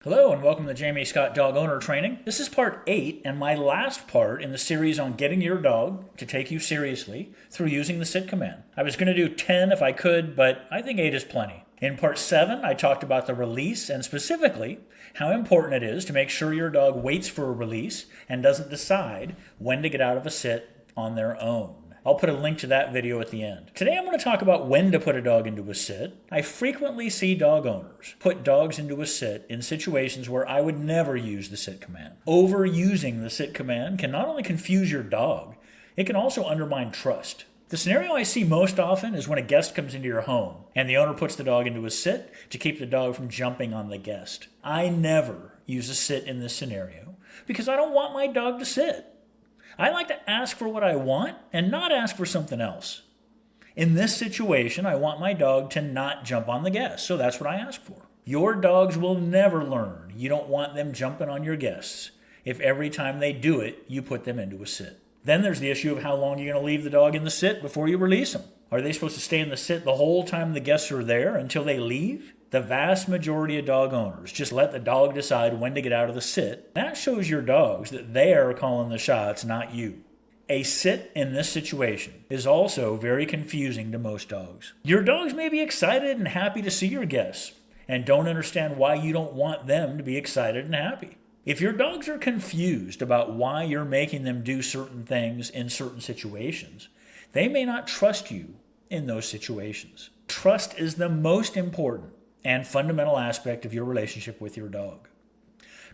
Hello and welcome to Jamie Scott Dog Owner Training. This is part 8 and my last part in the series on getting your dog to take you seriously through using the sit command. I was going to do 10 if I could, but I think 8 is plenty. In part 7, I talked about the release and specifically how important it is to make sure your dog waits for a release and doesn't decide when to get out of a sit on their own. I'll put a link to that video at the end. Today I'm going to talk about when to put a dog into a sit. I frequently see dog owners put dogs into a sit in situations where I would never use the sit command. Overusing the sit command can not only confuse your dog, it can also undermine trust. The scenario I see most often is when a guest comes into your home and the owner puts the dog into a sit to keep the dog from jumping on the guest. I never use a sit in this scenario because I don't want my dog to sit. I like to ask for what I want and not ask for something else. In this situation, I want my dog to not jump on the guest, so that's what I ask for. Your dogs will never learn you don't want them jumping on your guests if every time they do it, you put them into a sit. Then there's the issue of how long you're going to leave the dog in the sit before you release them. Are they supposed to stay in the sit the whole time the guests are there until they leave? The vast majority of dog owners just let the dog decide when to get out of the sit. That shows your dogs that they are calling the shots, not you. A sit in this situation is also very confusing to most dogs. Your dogs may be excited and happy to see your guests and don't understand why you don't want them to be excited and happy. If your dogs are confused about why you're making them do certain things in certain situations, they may not trust you in those situations. Trust is the most important and fundamental aspect of your relationship with your dog.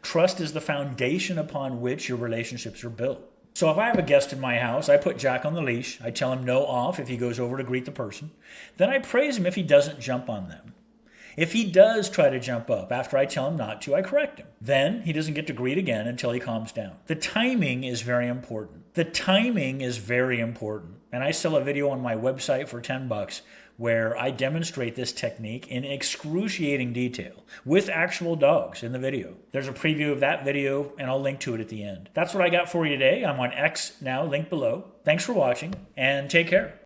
Trust is the foundation upon which your relationships are built. So if I have a guest in my house, I put Jack on the leash. I tell him no off if he goes over to greet the person. Then I praise him if he doesn't jump on them. If he does try to jump up after I tell him not to, I correct him. Then he doesn't get to greet again until he calms down. The timing is very important. The timing is very important. And I sell a video on my website for $10 where I demonstrate this technique in excruciating detail with actual dogs in the video. There's a preview of that video and I'll link to it at the end. That's what I got for you today. I'm on X now, link below. Thanks for watching and take care.